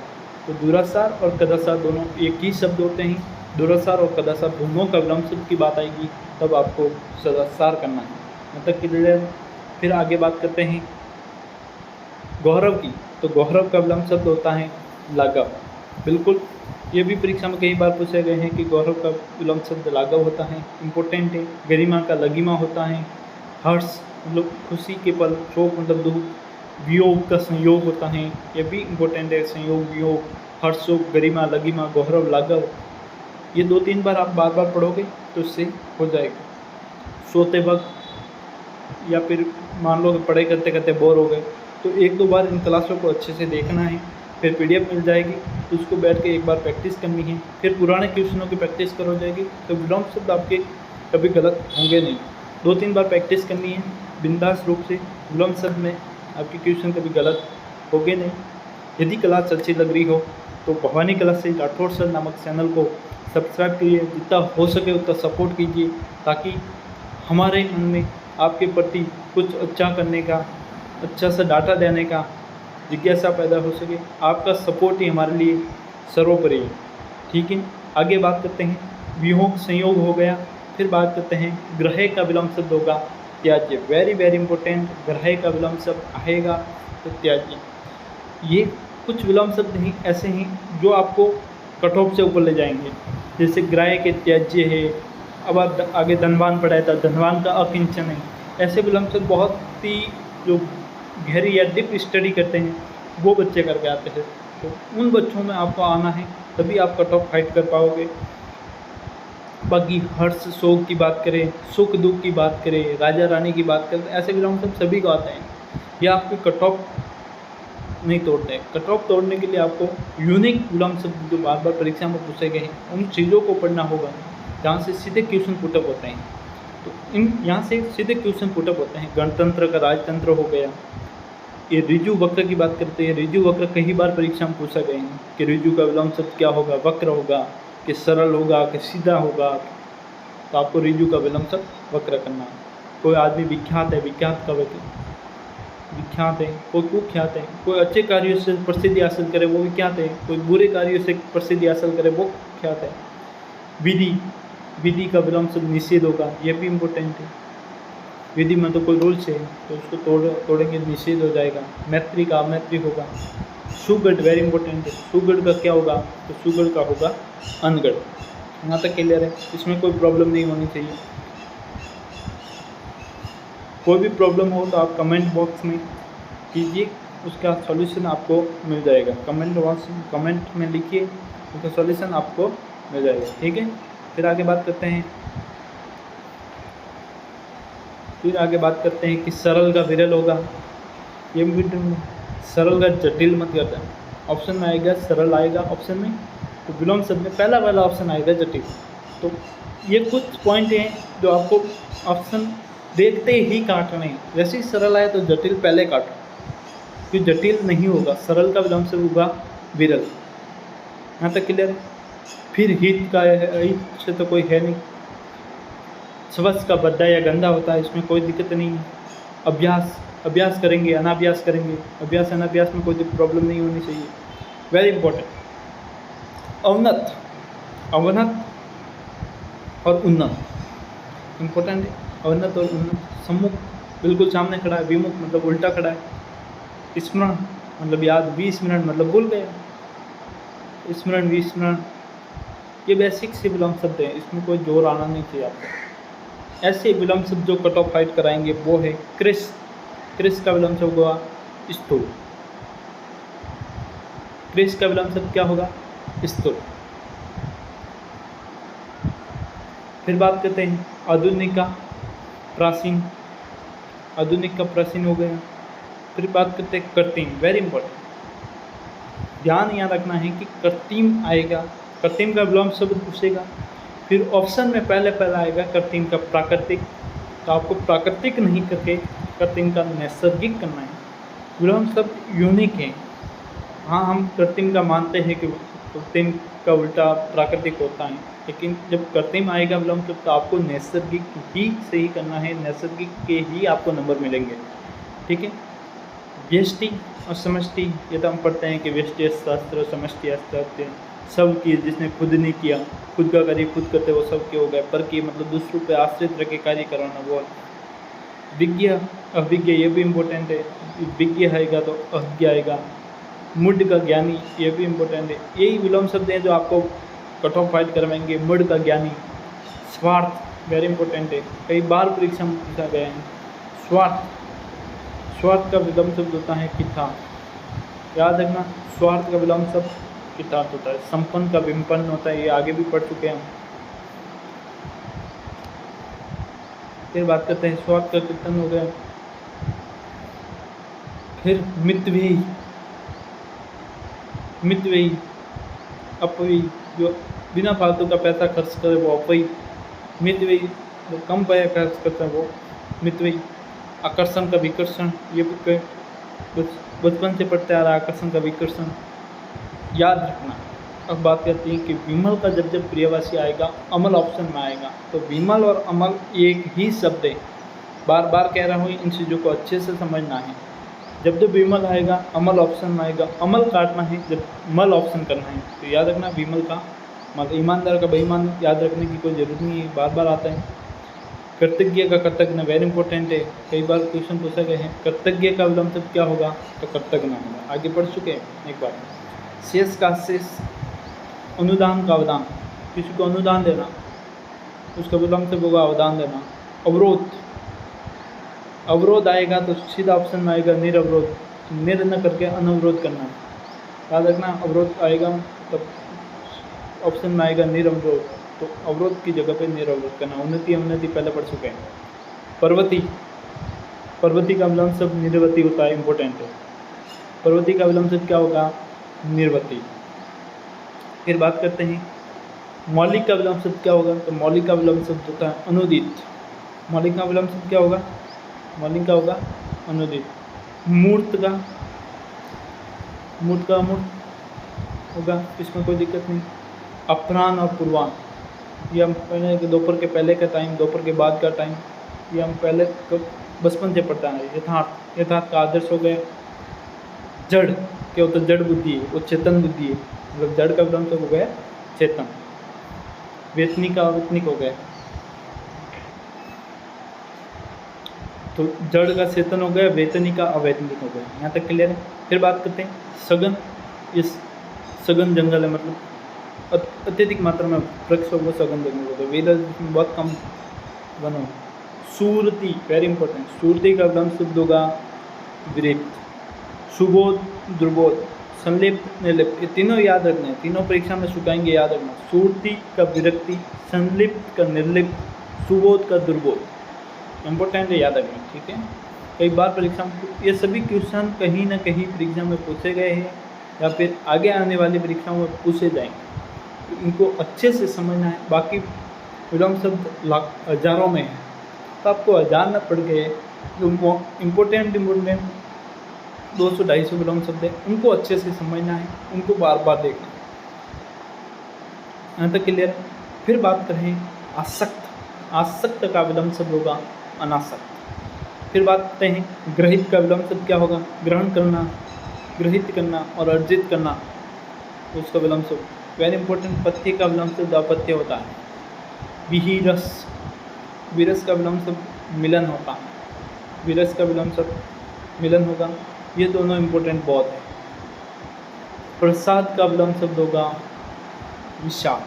Speaker 1: तो दुराचार और कदाचार दोनों एक ही शब्द होते हैं। दुराचार और कदाचार दोनों का विलोम शब्द की बात आएगी तब आपको सदाचार करना है, यहाँ तक क्लियर। फिर आगे बात करते हैं गौरव की, तो गौरव का विलोम शब्द होता है लाघव, बिल्कुल। ये भी परीक्षा में कई बार पूछे गए हैं कि गौरव का विलोम शब्द लाघव होता है, इंपॉर्टेंट है। गरिमा का लगिमा होता है। हर्ष मतलब खुशी के पल, शोक मतलब दुख, वियोग का संयोग होता है, ये भी इंपॉर्टेंट है। संयोग, वियोग, हर्ष, शोक, गरिमा, लगिमा, गौरव, लाघव, ये 2-3 बार आप बार बार पढ़ोगे तो इससे हो जाएगा। सोते वक्त, या फिर मान लो कि पढ़ाई करते करते बोर हो गए, तो 1-2 बार इन क्लासों को अच्छे से देखना है। फिर PDF मिल जाएगी तो उसको बैठ के एक बार प्रैक्टिस करनी है। फिर पुराने क्वेश्चनों की प्रैक्टिस हो जाएगी, तो विलोम शब्द आपके कभी गलत होंगे नहीं। 2-3 बार प्रैक्टिस करनी है बिंदास रूप से, विलोम शब्द में आपके क्वेश्चन कभी गलत होंगे नहीं। यदि क्लास अच्छी लग रही हो तो भवानी क्लासेस राठौर सर नामक चैनल को सब्सक्राइब कीजिए, जितना हो सके उतना सपोर्ट कीजिए, ताकि हमारे मन में आपके प्रति कुछ अच्छा करने का, अच्छा सा डाटा देने का जिज्ञासा पैदा हो सके। आपका सपोर्ट ही हमारे लिए सर्वोपरि है। ठीक है, आगे बात करते हैं वियोग संयोग हो गया। फिर बात करते हैं ग्रह का विलोम शब्द होगा त्याज्य। वेरी वेरी इंपॉर्टेंट, ग्रह का विलोम शब्द आएगा तो त्याज्य। ये कुछ विलोम शब्द ही ऐसे हैं जो आपको कट ऑफ से ऊपर ले जाएंगे, जैसे ग्राह्य के त्याज्य है। अब आप आगे धनवान पढ़ाया था, धनवान का अकिंचन है। ऐसे विलोम शब्द बहुत ही जो गहरी या डीप स्टडी करते हैं वो बच्चे करके आते हैं, तो उन बच्चों में आपको आना है, तभी आप कट ऑफ फाइट कर पाओगे। बाकी हर्ष शोक की बात करें, सुख दुख की बात करें, राजा रानी की बात करें, ऐसे विलोम शब्द सभी को आते हैं। ये आपके कट ऑफ नहीं तोड़ते हैं। कट ऑफ तोड़ने के लिए आपको यूनिक विलोम शब्द जो बार बार परीक्षा में पूछे गए हैं उन चीज़ों को पढ़ना होगा जहाँ से सीधे क्वेश्चन पुटअप होते हैं। तो इन यहाँ से सीधे क्वेश्चन पुटअप होते हैं। गणतंत्र का राजतंत्र हो गया। ये ऋजु वक्र की बात करते हैं। ऋजु वक्र कई बार परीक्षा में पूछा गए हैं कि ऋजु का विलोम शब्द क्या होगा, वक्र होगा कि सरल होगा कि सीधा होगा। तो आपको ऋजु का विलोम शब्द वक्र करना है। कोई आदमी विख्यात है, विख्यात का विख्यात है, कोई कुख्यात है। कोई अच्छे कार्यों से प्रसिद्धि हासिल करे वो विख्यात है, कोई बुरे कार्यों से प्रसिद्धि हासिल करे वो कुख्यात है। विधि का विलोम शब्द निषेध होगा, ये भी इम्पोर्टेंट है। विधि में तो कोई रूल्स है तो उसको तोड़ेंगे निषेध हो जाएगा। मैत्री का अमैत्री होगा। सुगढ़ वेरी इंपॉर्टेंट है। सुगढ़ का क्या होगा, तो सुगढ़ का होगा अनगढ़। यहाँ तक क्लियर है, इसमें कोई प्रॉब्लम नहीं होनी चाहिए। कोई भी प्रॉब्लम हो तो आप कमेंट बॉक्स में कीजिए, उसका सॉल्यूशन आपको मिल जाएगा। कमेंट में लिखिए, उसका सॉल्यूशन आपको मिल जाएगा। ठीक है, फिर आगे बात करते हैं कि सरल का विरल होगा। ये भी सरल का जटिल मत करता है। ऑप्शन में आएगा सरल आएगा ऑप्शन में, तो विलोम शब्द में पहला वाला ऑप्शन आएगा जटिल। तो ये कुछ पॉइंट हैं जो आपको ऑप्शन देखते ही काटने हैं। जैसे ही सरल आए तो जटिल पहले काटो, क्योंकि जटिल नहीं होगा। सरल का विलोम शब्द होगा विरल। यहाँ तक क्लियर है। फिर हित का है, हित से तो कोई है नहीं। स्वच्छ का बद्दा या गंदा होता है, इसमें कोई दिक्कत नहीं है। अभ्यास करेंगे, अनाभ्यास करेंगे, अभ्यास अनाभ्यास में कोई प्रॉब्लम नहीं होनी चाहिए। Very important. अवनत और उन्नत इम्पोर्टेंट है। अवनत और उन्नत, सम्मुख बिल्कुल सामने खड़ा है, विमुख मतलब उल्टा खड़ा है। स्मरण मतलब याद, 20 मिनट मतलब भूल गया। स्मरण 20 मिनट, ये बेसिक से विलोम शब्द है, इसमें कोई जोर आना नहीं चाहिए आपको। ऐसे विलोम शब्द जो कट ऑफ फाइट कराएंगे वो है क्रिस। क्रिस का विलोम शब्द होगा स्थूल। क्रिस का विलोम शब्द क्या होगा, स्थूल। फिर बात करते हैं आधुनिक का प्राचीन। आधुनिक का प्राचीन हो गया। फिर बात करते हैं कृत्रिम। वेरी इंपॉर्टेंट, ध्यान यहाँ रखना है कि कृत्रिम आएगा, कृत्रिम का विलोम शब्द पूछेगा। फिर ऑप्शन में पहले आएगा कृत्रिम का प्राकृतिक। तो आपको प्राकृतिक नहीं करके कृत्रिम का नैसर्गिक करना है। विलोम शब्द यूनिक है। हाँ, हम कृत्रिम का मानते हैं कि कृत्रिम का उल्टा प्राकृतिक होता है, लेकिन जब कृत्रिम आएगा विलोम शब्द तो आपको नैसर्गिक ही सही करना है। नैसर्गिक के ही आपको नंबर मिलेंगे। ठीक है। व्यष्टि और समष्टि, ये तो हम पढ़ते हैं कि व्यष्टि शास्त्र, समष्टि शास्त्र सब किए, जिसने खुद नहीं किया, खुद का कार्य खुद करते वो सब के हो गए। पर किए मतलब दूसरों पे आश्रित रह के कार्य कराना, वो। विज्ञ अविज्ञ, ये भी इम्पोर्टेंट है। विज्ञ आएगा तो अज्ञ आएगा। मूढ़ का ज्ञानी, ये भी इम्पोर्टेंट है। यही विलोम शब्द हैं जो आपको कट ऑफ फाइट करवाएंगे। मूढ़ का ज्ञानी। स्वार्थ वेरी इंपॉर्टेंट है, कई बार परीक्षा में पूछा गया है। स्वार्थ का विलोम शब्द होता है किताब। याद रखना, स्वार्थ का विलोम शब्द किताब होता है। संपन्न का विपन्न होता है, ये आगे भी पढ़ चुके हैं हम। फिर बात करते हैं स्वाद का कीर्तन हो गया। फिर मितव्ययी, मितव्ययी अपव्ययी, जो बिना फालतू का पैसा खर्च करे वो अपव्ययी। मितव्ययी जो कम पैसा खर्च करता है वो मितव्ययी। आकर्षण का विकर्षण, ये बचपन से पढ़ते आ रहा है, आकर्षण का विकर्षण याद रखना। अब बात करते हैं कि विमल का जब जब पर्यायवाची आएगा अमल ऑप्शन में आएगा, तो विमल और अमल एक ही शब्द है। बार बार कह रहा हूँ, इन चीज़ों को अच्छे से समझना है। जब जब विमल आएगा अमल ऑप्शन में आएगा, अमल काटना है, जब मल ऑप्शन करना है। तो याद रखना विमल का मल, ईमानदार का बेईमान, याद रखने की कोई ज़रूरत नहीं है, बार बार आता है। कृतज्ञ का कृतज्ञ वेरी इंपॉर्टेंट है, कई बार क्वेश्चन पूछा गया है। कृतज्ञ का विलोम शब्द क्या होगा, तो कृतज्ञ होगा। आगे बढ़ चुके हैं एक बार। शेष का शेष, अनुदान का अवदान, किसी को अनुदान देना, उसका विलोम शब्द होगा अवदान देना। अवरोध, अवरोध आएगा तो सीधा ऑप्शन में आएगा निरवरोध, निर न करके अनवरोध करना। याद रखना अवरोध आएगा तब ऑप्शन में आएगा निरवरोध, तो अवरोध की जगह पे निरवरोध करना। उन्नति अवनति पहले पढ़ चुके हैं। पर्वती, पर्वती का विलोम शब्द निर्वती होता है, इंपॉर्टेंट है। पर्वती का विलोम शब्द क्या होगा, निर्वती। फिर बात करते हैं मौलिक का विलोम शब्द क्या होगा, तो मौलिक का विलोम शब्द होता है अनुदित। मौलिक का विलोम शब्द क्या होगा, मौलिक का होगा अनुदित। मूर्त का, मूर्त का मूर्त होगा, इसमें कोई दिक्कत नहीं। अपराह्न और पूर्वाह्न, ये हम पहले दोपहर के पहले का टाइम, दोपहर के बाद का टाइम, ये हम पहले बचपन से पढ़ता है। यथार्थ, यथार्थ का आदर्श हो गया। जड़ क्या होता है, जड़ बुद्धि है, वो चेतन बुद्धि है, मतलब जड़ का विलोम शब्द हो गया चेतन। वेतनिक का अवेतनिक हो गया, तो जड़ का चेतन हो गया, वेतनिक का अवैतनिक हो गया। यहाँ तक क्लियर है। फिर बात करते हैं सघन, इस सघन जंगल है, मतलब अत्यधिक मात्रा में वृक्ष होगा, सघन जंगल होगा। वेदर में बहुत कम वन हो। सूरती, वेरी इंपॉर्टेंट, सूरती का विलोम शब्द होगा विरिक्त। सुबोध, दुर्बोध, संलिप्त, निर्लिप्त, ये तीनों याद रखना है, तीनों परीक्षा में सुखाएंगे, याद रखना। सूरती का विरक्ति, संलिप्त का निर्लिप्त, सुबोध का दुर्बोध, इम्पोर्टेंट है, याद रखना, ठीक है। कई बार परीक्षा में ये सभी क्वेश्चन कहीं ना कहीं परीक्षा में पूछे गए हैं या फिर आगे आने वाली परीक्षाओं में पूछे जाएंगे, तो इनको अच्छे से समझना है। बाकी विलोम शब्द लाख हजारों में है, तो आपको हज़ार न पड़ गए, जो इम्पोर्टेंट 200-250 विलोम शब्द है, उनको अच्छे से समझना है, उनको बार बार देखना है। यहाँ तक क्लियर है। फिर बात करें आसक्त, आसक्त का विलोम शब्द होगा अनासक्त। फिर बात करते हैं ग्रहित का विलोम शब्द क्या होगा, ग्रहण करना, ग्रहित करना और अर्जित करना, उसका विलोम शब्द वेरी इंपॉर्टेंट। पत्य का विलोम शब्द अपत्य होता है। विहिरस, विरस का विलोम शब्द मिलन होता है, विरस का विलोम शब्द मिलन होगा। ये दोनों इंपॉर्टेंट बहुत है। प्रसाद का विलोम शब्द होगा विषाद,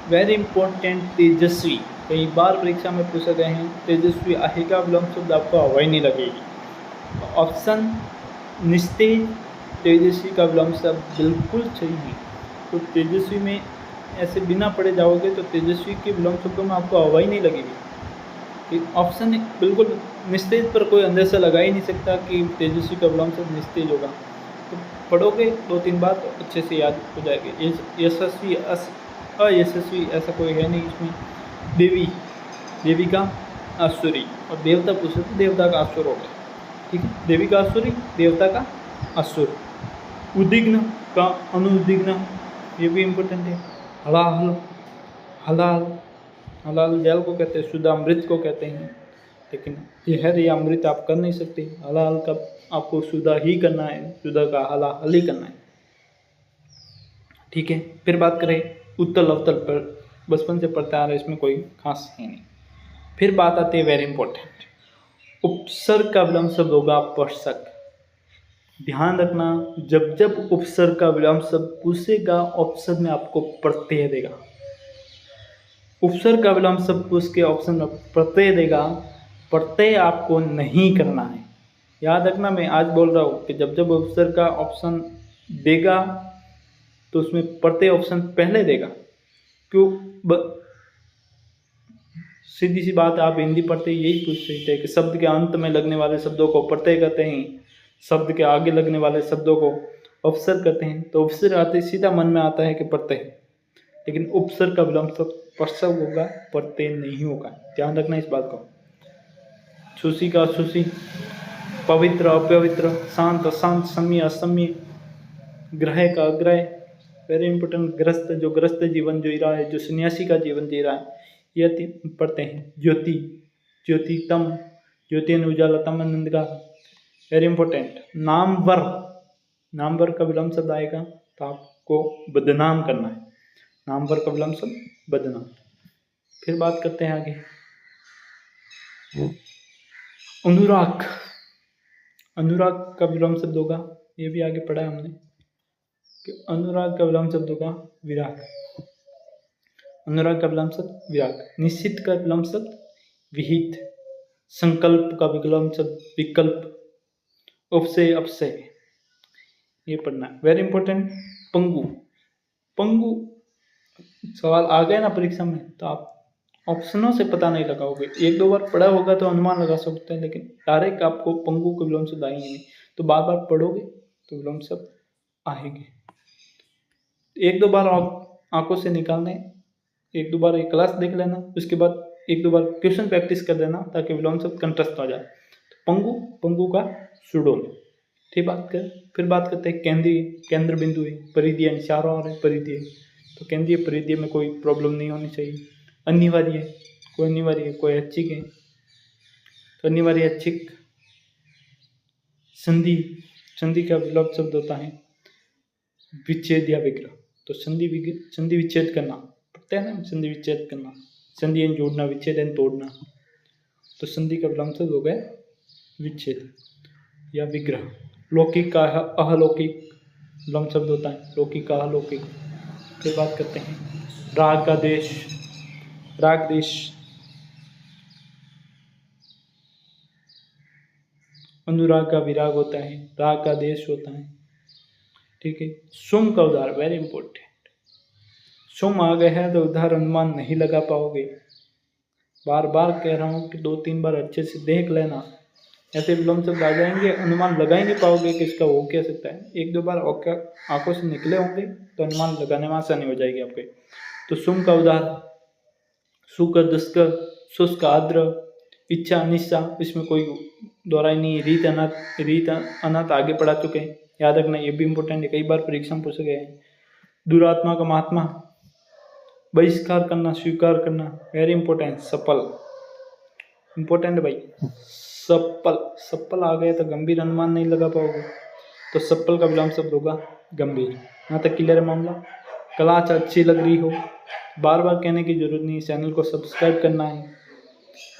Speaker 1: वेरी इंपॉर्टेंट। तेजस्वी, कई बार परीक्षा में पूछे गए हैं, तेजस्वी आहे का विलोम शब्द आपको हवाई नहीं लगेगी। ऑप्शन निस्तेज, तेजस्वी का विलोम शब्द बिल्कुल सही है। तो तेजस्वी में ऐसे बिना पढ़े जाओगे तो तेजस्वी के विलोम शब्दों में आपको हवाई नहीं लगेगी। ऑप्शन बिल्कुल निस्तेज पर कोई अंदेशा लगा ही नहीं सकता कि तेजस्वी का विलोम शब्द निस्तेज होगा। तो पढ़ोगे 2-3 बार तो अच्छे से याद हो जाएगी। यशस्वी, अयशस्वी ऐसा कोई है नहीं इसमें। देवी, देवी का आसुरी, और देवता पूछे तो देवता का आसुर हो गया, ठीक है। देवी का आसुरी, देवता का असुर। उद्विग्न का अनुद्विग्न, ये भी इम्पोर्टेंट है। हलाहल, हलाल, हलाल जल को कहते हैं, शुद्ध अमृत को कहते हैं, लेकिन जहर या अमृत आप कर नहीं सकते। हलाल का आपको शुद्ध ही करना है, शुद्ध का हलाल ही करना है, ठीक है। फिर बात करें उत्तल अवतल पर, बचपन से पढ़ते आ रहे, इसमें कोई खास है नहीं। फिर बात आती है वेरी इंपॉर्टेंट, उपसर्ग का विलोम शब्द होगा पर्षक। ध्यान रखना, जब जब उपसर्ग का विलोम शब्द पूछेगा ऑप्शन में आपको प्रत्यय देगा। उपसर्ग का विलोम शब्द पूछ के ऑप्शन में प्रत्यय देगा, प्रत्यय आपको नहीं करना है। याद रखना, मैं आज बोल रहा हूँ कि जब जब उपसर्ग का ऑप्शन देगा तो उसमें प्रत्यय ऑप्शन पहले देगा। क्यों? सीधी सी बात है, आप हिंदी पढ़ते ही यही पूछ सकते हैं कि शब्द के अंत में लगने वाले शब्दों को प्रत्यय कहते हैं, शब्द के आगे लगने वाले शब्दों को उपसर्ग कहते हैं। तो उपसर्ग आते ही सीधा मन में आता है कि प्रत्यय, लेकिन उपसर्ग का विलोम शब्द प्रसव होगा, प्रत्यय नहीं होगा, ध्यान रखना इस बात को। सुशी का अशुषि, पवित्र अपवित्र, शांत अशांत, सम्य असम्य, ग्रह का अग्रह, वेरी इंपॉर्टेंट। ग्रस्त, जो ग्रस्त जीवन जी रहा है, जो सन्यासी का जीवन जी रहा है, ये पढ़ते हैं। ज्योति, ज्योतितम, ज्योति उजाला, तम अंधकार, वेरी इंपॉर्टेंट। नामवर, नामवर का विलोम शब्द आएगा तो आपको बदनाम करना है, नामवर का विलोम शब्द बदनाम। फिर बात करते हैं आगे, अनुराग, अनुराग का विलोम शब्द होगा, ये भी आगे पढ़ा है हमने कि अनुराग का विलोम शब्द होगा विराग, अनुराग का विलोम शब्द विराग। निश्चित का विलोम शब्द विहित, संकल्प का विलोम शब्द विकल्प, उपसे अपसे, ये पढ़ना है, वेरी इंपॉर्टेंट। पंगु, पंगु सवाल आ गए ना परीक्षा में तो आप ऑप्शनों से पता नहीं लगाओगे, एक दो बार पढ़ा होगा तो अनुमान लगा सकते हैं, लेकिन डायरेक्ट आपको पंगु के विलोम शब्द आएंगे नहीं, तो बार बार पढ़ोगे तो विलोम शब्द आएंगे। एक दो बार आंखों से निकालने, एक दो बार एक क्लास देख लेना, उसके बाद एक दो बार क्वेश्चन प्रैक्टिस कर देना ताकि विलोम शब्द कंठस्थ हो जाए। तो पंगु, पंगु का सुडोल। फिर बात करते हैं केंद्रीय, केंद्र बिंदु है, परिधीय चारों ओर है, परिधीय, तो केंद्रीय परिधीय में कोई प्रॉब्लम नहीं होनी चाहिए। अनिवार्य, कोई अनिवार्य है, कोई ऐच्छिक है तो अनिवार्य ऐच्छिक। संधि, संधि का विलोम शब्द होता है विच्छेद या विग्रह, तो संधि विच्छेद करना पड़ता है ना, संधि विच्छेद करना, संधि एन जोड़ना, विच्छेद एन तोड़ना, तो संधि का विलोम शब्द हो गया विच्छेद या विग्रह। लौकिक का अहलौकिक विलोम शब्द होता है, लौकिक का अहलौकिक। फिर बात करते हैं राग का देश, राग देश, अनुराग का विराग होता है, राग का देश होता है, ठीक है। सुम का उदाहरण, वेरी इंपॉर्टेंट, सुम आ गए हैं तो उधार अनुमान नहीं लगा पाओगे, बार बार कह रहा हूँ कि 2-3 बार अच्छे से देख लेना, ऐसे विलोम शब्द आ जाएंगे, अनुमान लगा ही नहीं पाओगे कि इसका हो क्या सकता है। एक दो बार आंखों से निकले होंगे तो अनुमान लगाने में आसानी हो जाएगी आपके। तो सुम का उदाहरण सुकर, दुष्कर, शुष्क, आर्द्र, इच्छा, अनिच्छा, इसमें कोई दोहराई नहीं है। रीत अनर्थ आगे पढ़ा चुके हैं, याद रखना, ये भी इंपॉर्टेंट है, कई बार परीक्षा में पूछे गए हैं। दुरात्मा का महात्मा, बहिष्कार करना, स्वीकार करना, वेरी इंपॉर्टेंट। सफल, इंपॉर्टेंट भाई, सफल, सफल आ गए तो गंभीर अनुमान नहीं लगा पाओगे, तो सफल का विलोम शब्द होगा गंभीर। यहाँ तक क्लियर है मामला। क्लास अच्छी लग रही हो, बार बार कहने की जरूरत नहीं, चैनल को सब्सक्राइब करना है,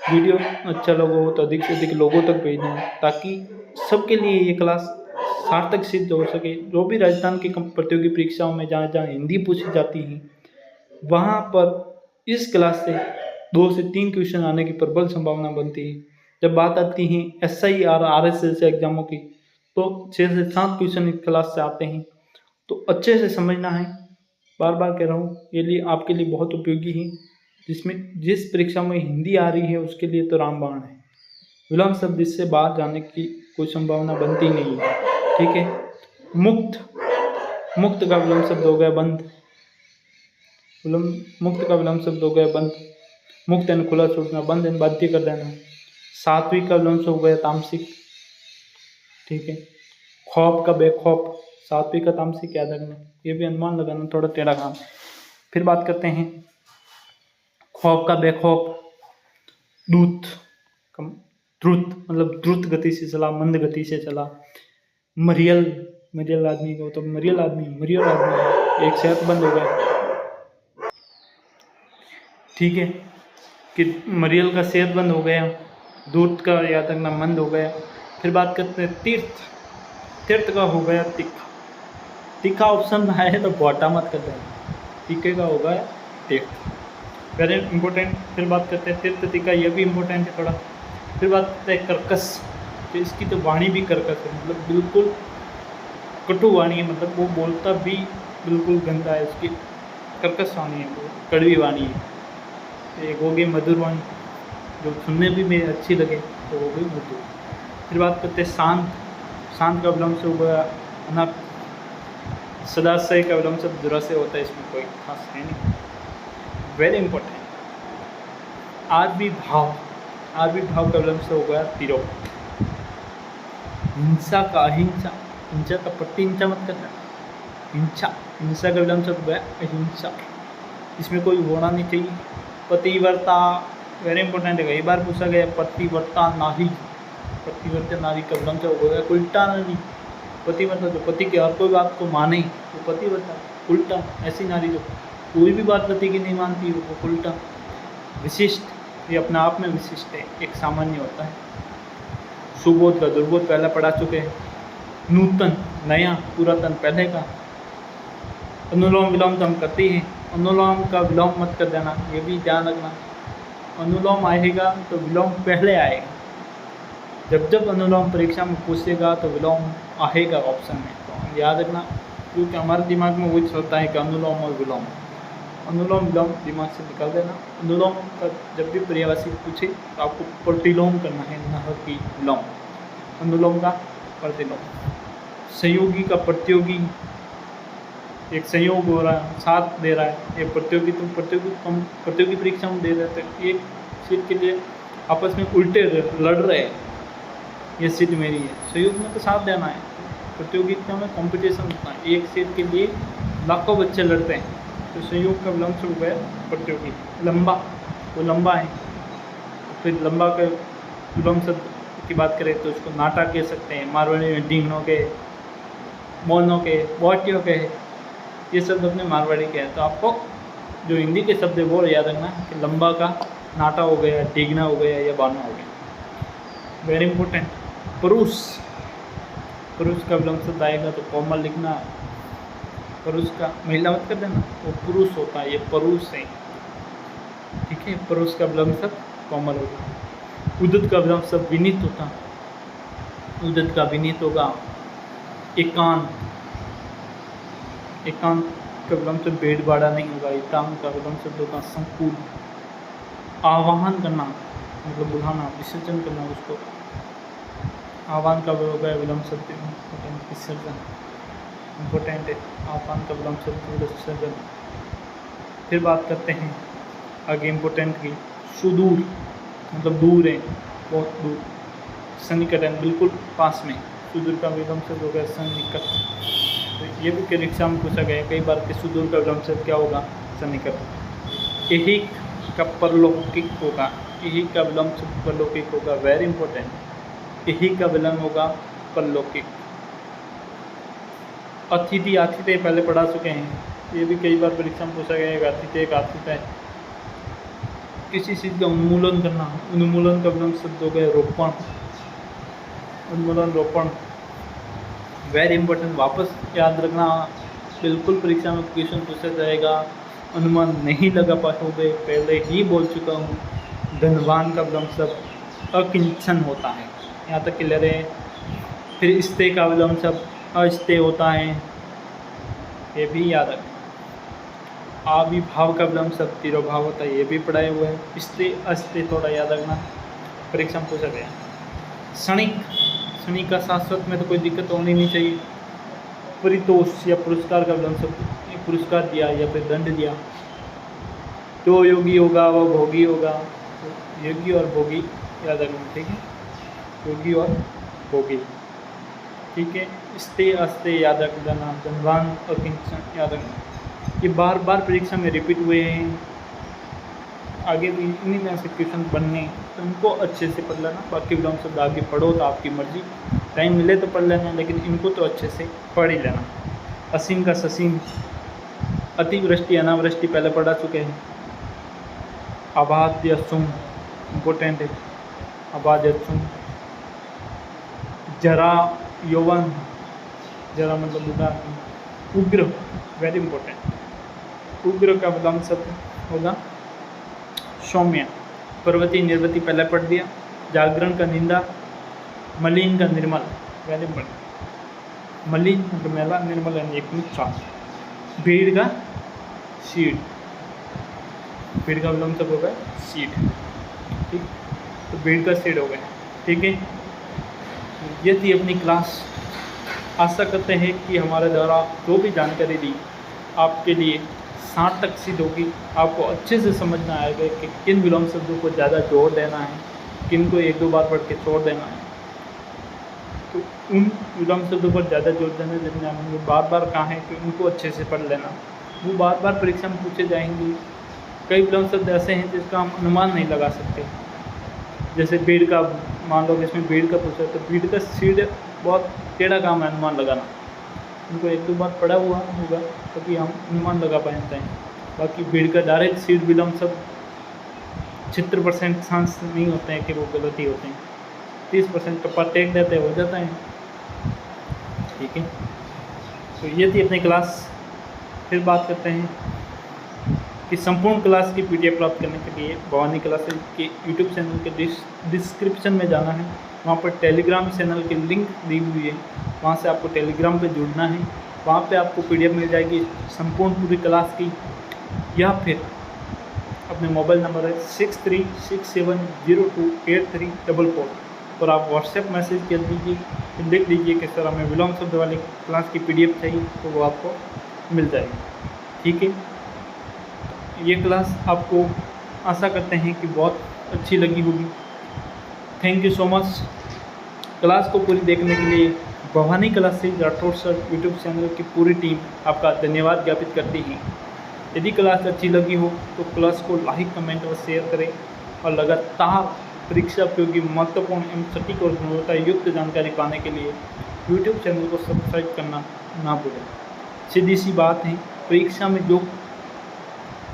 Speaker 1: वीडियो अच्छा लगा हो तो अधिक से अधिक लोगों तक भेजना है, ताकि सबके लिए ये क्लास सार्थक सिद्ध हो सके। जो भी राजस्थान की प्रतियोगी परीक्षाओं में जहाँ जहाँ हिंदी पूछी जाती है, वहाँ पर इस क्लास से 2 से 3 क्वेश्चन आने की प्रबल संभावना बनती है। जब बात आती है SI और RSS एग्जामों की, तो 6 से 7 क्वेश्चन इस क्लास से आते हैं, तो अच्छे से समझना है। बार बार कह रहा हूँ, ये लिए आपके लिए बहुत उपयोगी है। जिस परीक्षा में हिंदी आ रही है उसके लिए तो रामबाण है, विलोम शब्द इससे बाहर जाने की कोई संभावना बनती नहीं है, ठीक है। मुक्त, मुक्त का विलोम शब्द हो गया बंद, मुक्त का विलोम शब्द हो गया बंद, मुक्त एन खुला छूटना, बंद एन बाध्य कर देना। सात्विक का विलोम शब्द हो गया तामसिक, ठीक है। खौफ का बेखौफ, सात्विक का तामसिक, याद रखना, ये भी अनुमान लगाना थोड़ा टेढ़ा काम। फिर बात करते हैं खौफ का बेखौफ। दूत, द्रुत मतलब द्रुत गति से चला, मंद गति से चला। मरियल, मरियल आदमी को तो मरियल आदमी, एक सेहतमंद हो गया, ठीक है, कि मरियल का सेहतमंद हो गया। दूत का याद रखना मंद हो गया। फिर बात करते हैं तीर्थ, तीर्थ का हो गया तीखा, तीखा ऑप्शन आए तो घोटा मत कर देना, तीखे का होगा तीर्थ, वेरी इंपॉर्टेंट। फिर बात करते हैं तीर्थ तीखा, ये भी इंपॉर्टेंट है थोड़ा। फिर बात करते हैं कर्कश, तो इसकी तो वाणी भी कर्कश है, मतलब बिल्कुल कटु वाणी है, मतलब वो बोलता भी बिल्कुल गंदा है, उसकी कर्कश वाणी है, वो कड़वी वाणी है। एक हो गई मधुरवाणी, जो सुनने भी में अच्छी लगे, तो वो भी मधुर। फिर बात करते हैं शांत। शांत का विलोम से हो गया अनक। सदाशय का विलोम से दुरा से होता है, इसमें कोई खास है नहीं। Very important. आरबी भाव। आरबी भाव का विलोम से हो गया तिरो। हिंसा का अहिंसा। हिंसा का पट्टी हिंसा मत करना, हिंसा। हिंसा का विलोम से हो गया अहिंसा, इसमें कोई होना नहीं चाहिए। पतिव्रता, वेरी इंपॉर्टेंट है, कई बार पूछा गया। पतिव्रता नारी। पतिव्रता नारी का विलोम से हो गया उल्टा नारी। पतिव्रता जो पति की हर कोई बात को माने, वो पतिव्रता। उल्टा ऐसी नारी जो कोई भी बात पति की नहीं मानती, वो उल्टा। विशिष्ट, ये अपने आप में विशिष्ट है, एक सामान्य होता है। सुबोध का दुर्बोध पहले पढ़ा चुके हैं। नूतन नया, पुरातन पहले का। अनुलोम विलोम तो हम करते हैं, अनुलोम का विलोम मत कर देना, ये भी ध्यान रखना। अनुलोम आएगा तो विलोम पहले आएगा। जब जब अनुलोम परीक्षा में पूछेगा तो विलोम आएगा ऑप्शन में, तो याद रखना, क्योंकि हमारे दिमाग में वही चलता है कि अनुलोम और विलोम। अनुलोम विलोम दिमाग से निकाल देना। अनुलोम का जब भी पर्यायवाची पूछे तो आपको प्रतिलोम करना है, न कि विलोम। अनुलोम का प्रतिलोम। संयोगी का प्रतियोगी, एक संयोग हो रहा है, साथ दे रहा है। एक प्रतियोगी, तुम प्रतियोगी परीक्षा में दे रहे थे, एक सीट के लिए आपस में उल्टे लड़ रहे हैं, ये सीट मेरी है। संयोग में तो साथ देना है, प्रतियोगिता में कंपटीशन होता है, एक सीट के लिए लाखों बच्चे लड़ते हैं, तो संयोग का विलोम से हो गया प्रतियोगी। लंबा, वो लंबा है। फिर लंबा के विलोम शब्द की बात करें तो उसको नाटा कह सकते हैं, मारवाड़ी में ढींगनों के, मोनों के, बोटियों के, ये शब्द अपने मारवाड़ी के हैं। तो आपको जो हिंदी के शब्द है वो याद रखना कि लंबा का नाटा हो गया, ढींगना हो गया या बाना हो गया। Very important. पुरुष, पुरुष का विलोम शब्द आएगा तो कोमल लिखना। पुरुष का महिला मत कर देना, वो पुरुष होता है, ये पुरुष है, ठीक है। पुरुष का विलोम शब्द कोमल होगा। उदित का विलोम शब्द विनीत होता, उदित का विनीत होगा। एकांत, एकांत का विलोम शब्द भेड़ बाड़ा नहीं होगा। एकांत का विलोम शब्द होगा संकुल। आवाहन करना मतलब बुलाना, विसर्जन करना उसको। आह्वान का विलोम शब्द विसर्जन, इम्पोर्टेंट है। आह्वान का विलोम शब्द विसर्जन। फिर बात करते हैं आगे इम्पोर्टेंट की। सुदूर मतलब दूर है, बहुत दूर। सन्निकट है, बिल्कुल पास में। सुदूर का विलोम शब्द हो गया सन्निकट। तो ये भी परीक्षा में पूछा गया कई बार कि सुदूर का विलोम शब्द क्या होगा, सन्निकट। यही का परलौकिक होगा, यही का विलोम शब्द परलौकिक होगा, वेरी इंपॉर्टेंट। यही का विलोम होगा परलौकिक। अतिथि, आतिथ्य पहले पढ़ा चुके हैं, ये भी कई बार परीक्षा में पूछा गया है। आतिथ्य एक आतिथ्य, किसी चीज़ का उन्मूलन करना, उन्मूलन का विलोम शब्द हो गया रोपण। उन्मूलन, रोपण, वेरी इंपॉर्टेंट। वापस याद रखना, बिल्कुल परीक्षा में क्वेश्चन पूछा जाएगा, अनुमान नहीं लगा पाओगे, पहले ही बोल चुका हूँ। धनवान का विलोम शब्द अकिंचन होता है, यहाँ तक क्लियर है। फिर स्ते का विलोम शब्द अस्ते होता है, ये भी याद रखें। आविभाव का विलोम शब्द तिरोभाव होता है, ये भी पढ़ाए हुए हैं। स्ते अस्ते थोड़ा याद रखना, परीक्षा में पूछा गया। क्षणिक, क्षणिक का शाश्वत में तो कोई दिक्कत होनी नहीं चाहिए। परितोष या पुरस्कार का विलोम शब्द, पुरस्कार दिया या फिर दंड दिया। जो योगी होगा वो भोगी होगा, तो योगी और भोगी याद रखना, ठीक है। योगी और भोगी, ठीक है। स्ते अस्ते याद रख देना। धनवान और किंचन याद रखना, ये बार बार परीक्षा में रिपीट हुए हैं। आगे भी इन्हीं में से क्वेश्चन बनने, तो उनको अच्छे से पढ़ लेना। बाकी विलोम शब्द आगे पढ़ो तो आपकी मर्जी, टाइम मिले तो पढ़ लेना, लेकिन इनको तो अच्छे से पढ़ ही लेना। असीम का ससीम, अतिवृष्टि अनावृष्टि पहले पढ़ा चुके हैं। अबाध्य सुम, इम्पोर्टेंट है, अबाध्य सुम। जरा यौवन, जरा मतलब बुढ़ा। उग्र, वेरी इंपॉर्टेंट। उग्र का विलोम शब्द होगा सौम्य। पर्वती निर्वती पहले पढ़ दिया। जागरण का निंदा। मलिन का निर्मल, वेरी इंपॉर्टेंट। मलिन मतलब मैला, निर्मल यानी एक नुकसान। भीड़ का शीड, बीड का विलोम शब्द हो गया सीड। ठीक, तो बीड का सीड हो गया। ठीक है, ये थी अपनी क्लास। आशा करते हैं कि हमारे द्वारा जो भी जानकारी दी आपके लिए सार्थक सिद्ध होगी। आपको अच्छे से समझ में आएगा कि किन विलोम शब्दों को ज़्यादा जोर देना है, किन को एक दो बार पढ़ के छोड़ देना है। तो उन विलोम शब्दों पर ज़्यादा जोर देना जिनमें हमने बार बार कहा है कि उनको अच्छे से पढ़ लेना, वो बार बार परीक्षा में पूछे जाएंगे। कई विलोम शब्द ऐसे हैं जिसका हम अनुमान नहीं लगा सकते, जैसे बीड का, मान लो इसमें बीड का पूछा तो बीड का सीड बहुत टेढ़ा काम है अनुमान लगाना। उनको एक दो बार पढ़ा हुआ होगा तभी हम अनुमान लगा पाते हैं। बाकी बीड का डायरेक्ट सीड विलोम शब्द 76% चांस नहीं होते हैं कि वो गलती होते हैं, 30% का टेक देते हो जाता है। ठीक है, तो ये थी अपनी क्लास। फिर बात करते हैं कि संपूर्ण क्लास की PDF प्राप्त करने के लिए भवानी क्लासेज के यूट्यूब चैनल के डिस्क्रिप्शन में जाना है। वहाँ पर टेलीग्राम चैनल की लिंक दी हुई है, वहाँ से आपको टेलीग्राम पे जुड़ना है। वहाँ पे आपको PDF मिल जाएगी संपूर्ण पूरी क्लास की, या फिर अपने मोबाइल नंबर है 6367028344 और आप व्हाट्सएप मैसेज कर दीजिए, लिख दीजिए कि सर हमें विलोम शब्द वाली क्लास की PDF चाहिए, तो वो आपको मिल जाएगी। ठीक है, ये क्लास आपको आशा करते हैं कि बहुत अच्छी लगी होगी। Thank you so much. Class को पूरी देखने के लिए Bhavani classes Rathore sir YouTube channel की पूरी टीम आपका धन्यवाद ज्ञापित करती है। यदि क्लास अच्छी लगी हो तो क्लास को लाइक, कमेंट और शेयर करें और लगातार परीक्षा उपयोगी महत्वपूर्ण एवं सटीक और गुणवत्ता युक्त जानकारी पाने के लिए यूट्यूब चैनल को सब्सक्राइब करना ना भूलें। सीधी सी बात है, परीक्षा में जो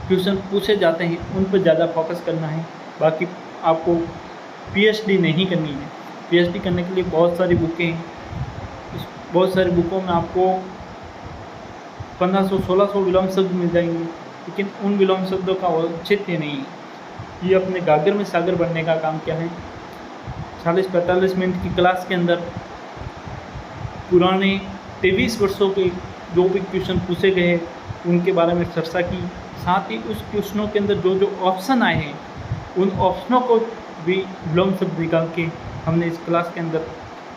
Speaker 1: क्वेश्चन पूछे जाते हैं उन पर ज़्यादा फोकस करना है। बाकी आपको PhD नहीं करनी है। PhD करने के लिए बहुत सारी बुकें हैं, बहुत सारी बुकों में आपको 1500-1600 विलोम शब्द मिल जाएंगे, लेकिन उन विलोम शब्दों का औचित्य नहीं है। ये अपने गागर में सागर बनने का काम क्या है, 40-45 मिनट की क्लास के अंदर पुराने 23 वर्षों के जो भी क्वेश्चन पूछे गए हैं उनके बारे में चर्चा की, साथ ही उस क्वेश्चनों के अंदर जो जो ऑप्शन आए हैं उन ऑप्शनों को भी विलोम शब्द निकाल के हमने इस क्लास के अंदर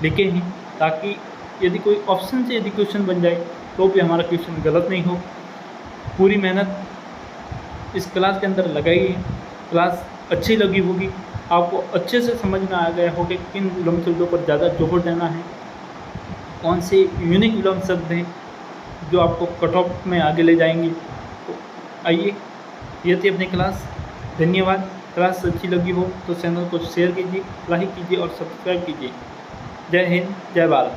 Speaker 1: लिखे हैं, ताकि यदि कोई ऑप्शन से यदि क्वेश्चन बन जाए तो भी हमारा क्वेश्चन गलत नहीं हो। पूरी मेहनत इस क्लास के अंदर लगाई है। क्लास अच्छी लगी होगी, आपको अच्छे से समझ में आ गया होगा किन विलोम शब्दों पर ज़्यादा जोर देना है, कौन से यूनिक विलोम शब्द हैं जो आपको कट ऑफ में आगे ले जाएंगे। तो आइए, ये थी अपनी क्लास। धन्यवाद। क्लास अच्छी लगी हो तो चैनल को शेयर कीजिए, लाइक कीजिए और सब्सक्राइब कीजिए। जय हिंद, जय भारत।